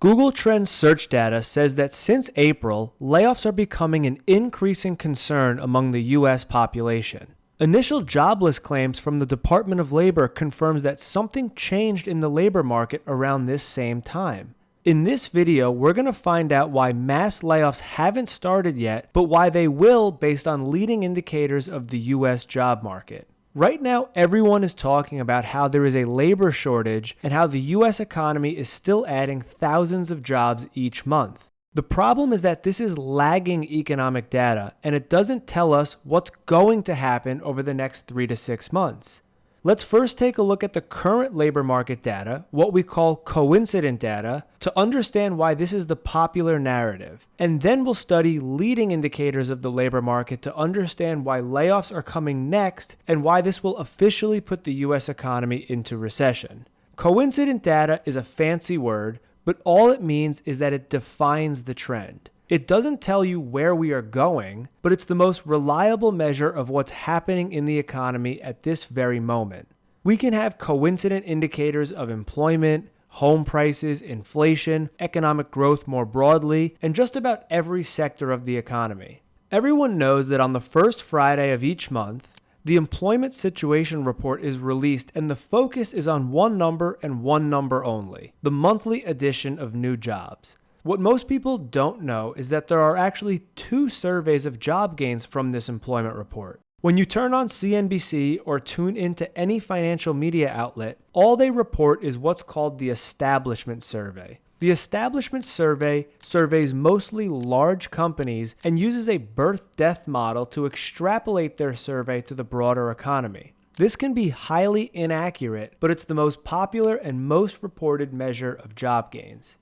Google Trends search data says that since April, layoffs are becoming an increasing concern among the U.S. population. Initial jobless claims from the Department of Labor confirms that something changed in the labor market around this same time. In this video, we're going to find out why mass layoffs haven't started yet, but why they will based on leading indicators of the U.S. job market. Right now, everyone is talking about how there is a labor shortage and how the U.S. economy is still adding thousands of jobs each month. The problem is that this is lagging economic data, and it doesn't tell us what's going to happen over the next 3 to 6 months. Let's first take a look at the current labor market data, what we call coincident data, to understand why this is the popular narrative. And then we'll study leading indicators of the labor market to understand why layoffs are coming next and why this will officially put the U.S. economy into recession. Coincident data is a fancy word, but all it means is that it defines the trend. It doesn't tell you where we are going, but it's the most reliable measure of what's happening in the economy at this very moment. We can have coincident indicators of employment, home prices, inflation, economic growth more broadly, and just about every sector of the economy. Everyone knows that on the first Friday of each month, the Employment Situation Report is released and the focus is on one number and one number only, the monthly addition of new jobs. What most people don't know is that there are actually 2 surveys of job gains from this employment report. When you turn on CNBC or tune into any financial media outlet, all they report is what's called the Establishment Survey. The Establishment Survey surveys mostly large companies and uses a birth-death model to extrapolate their survey to the broader economy. This can be highly inaccurate, but it's the most popular and most reported measure of job gains.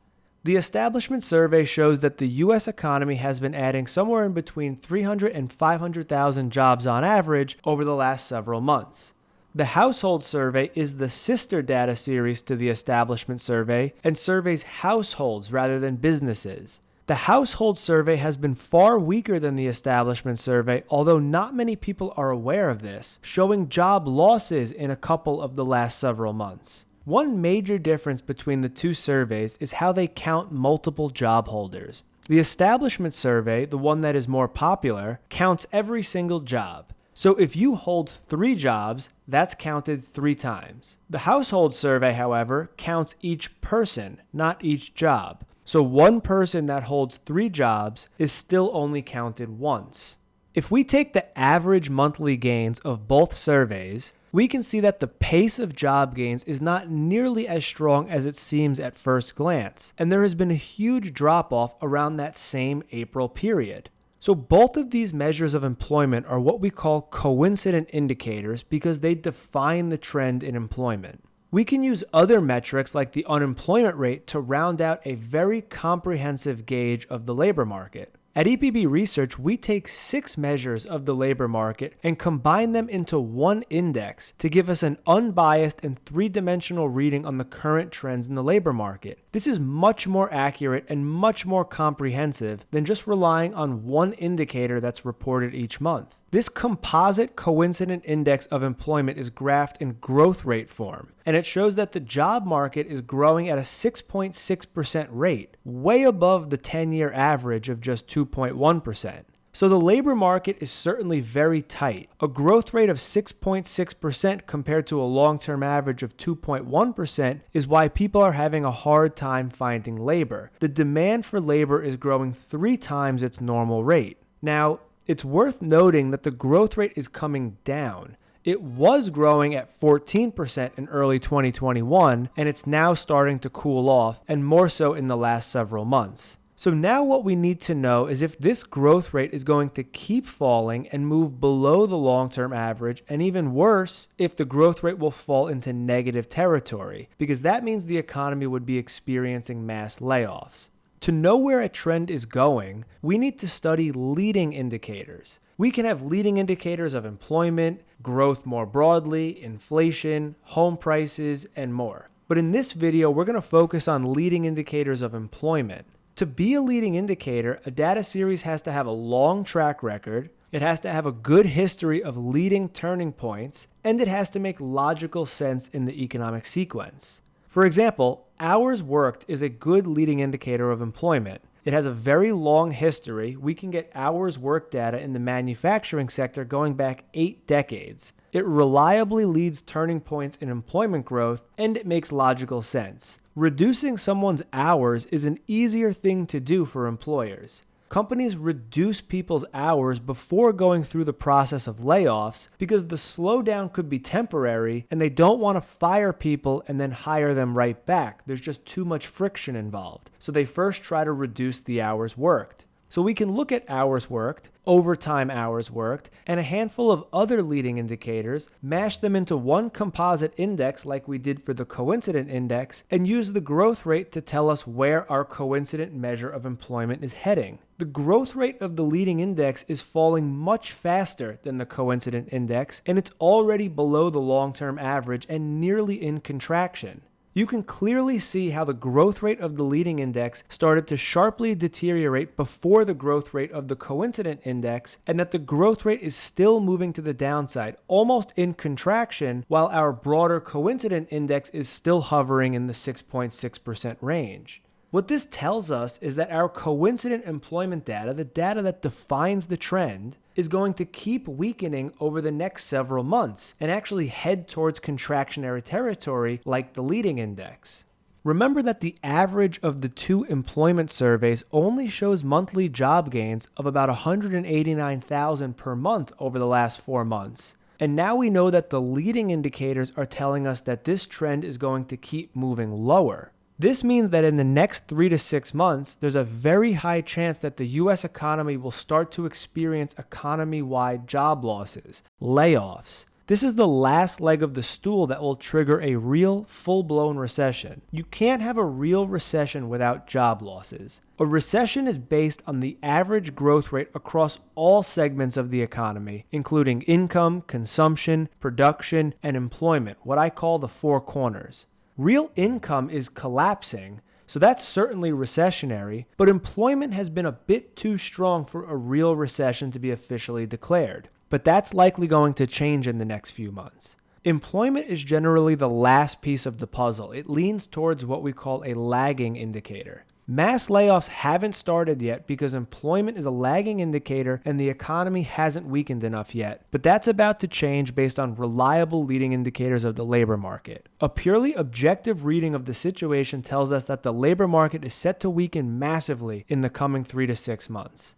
The Establishment Survey shows that the U.S. economy has been adding somewhere in between 300 and 500,000 jobs on average over the last several months. The Household Survey is the sister data series to the Establishment Survey and surveys households rather than businesses. The Household Survey has been far weaker than the Establishment Survey, although not many people are aware of this, showing job losses in a couple of the last several months. One major difference between the 2 surveys is how they count multiple job holders. The Establishment Survey, the one that is more popular, counts every single job. So if you hold 3 jobs, that's counted 3 times. The Household Survey, however, counts each person, not each job. So one person that holds 3 jobs is still only counted once. If we take the average monthly gains of both surveys, we can see that the pace of job gains is not nearly as strong as it seems at first glance, and there has been a huge drop-off around that same April period. So both of these measures of employment are what we call coincident indicators because they define the trend in employment. We can use other metrics like the unemployment rate to round out a very comprehensive gauge of the labor market. At EPB Research, we take 6 measures of the labor market and combine them into one index to give us an unbiased and 3-dimensional reading on the current trends in the labor market. This is much more accurate and much more comprehensive than just relying on one indicator that's reported each month. This composite coincident index of employment is graphed in growth rate form, and it shows that the job market is growing at a 6.6% rate, way above the 10-year average of just 2.1%. So the labor market is certainly very tight. A growth rate of 6.6% compared to a long-term average of 2.1% is why people are having a hard time finding labor. The demand for labor is growing 3 times its normal rate. Now, it's worth noting that the growth rate is coming down. It was growing at 14% in early 2021, and it's now starting to cool off, and more so in the last several months. So now what we need to know is if this growth rate is going to keep falling and move below the long-term average, and even worse, if the growth rate will fall into negative territory, because that means the economy would be experiencing mass layoffs. To know where a trend is going, we need to study leading indicators. We can have leading indicators of employment, growth more broadly, inflation, home prices, and more. But in this video, we're going to focus on leading indicators of employment. To be a leading indicator, a data series has to have a long track record, it has to have a good history of leading turning points, and it has to make logical sense in the economic sequence. For example, hours worked is a good leading indicator of employment. It has a very long history. We can get hours worked data in the manufacturing sector going back 8 decades. It reliably leads turning points in employment growth, and it makes logical sense. Reducing someone's hours is an easier thing to do for employers. Companies reduce people's hours before going through the process of layoffs because the slowdown could be temporary and they don't want to fire people and then hire them right back. There's just too much friction involved. So they first try to reduce the hours worked. So we can look at hours worked, overtime hours worked, and a handful of other leading indicators, mash them into one composite index like we did for the coincident index, and use the growth rate to tell us where our coincident measure of employment is heading. The growth rate of the leading index is falling much faster than the coincident index, and it's already below the long-term average and nearly in contraction. You can clearly see how the growth rate of the leading index started to sharply deteriorate before the growth rate of the coincident index, and that the growth rate is still moving to the downside, almost in contraction, while our broader coincident index is still hovering in the 6.6% range. What this tells us is that our coincident employment data, the data that defines the trend, is going to keep weakening over the next several months and actually head towards contractionary territory like the leading index. Remember that the average of the two employment surveys only shows monthly job gains of about 189,000 per month over the last 4 months. And now we know that the leading indicators are telling us that this trend is going to keep moving lower. This means that in the next 3 to 6 months, there's a very high chance that the US economy will start to experience economy-wide job losses, layoffs. This is the last leg of the stool that will trigger a real, full-blown recession. You can't have a real recession without job losses. A recession is based on the average growth rate across all segments of the economy, including income, consumption, production, and employment, what I call the 4 corners. Real income is collapsing, so that's certainly recessionary, but employment has been a bit too strong for a real recession to be officially declared. But that's likely going to change in the next few months. Employment is generally the last piece of the puzzle. It leans towards what we call a lagging indicator. Mass layoffs haven't started yet because employment is a lagging indicator and the economy hasn't weakened enough yet, but that's about to change based on reliable leading indicators of the labor market. A purely objective reading of the situation tells us that the labor market is set to weaken massively in the coming 3 to 6 months.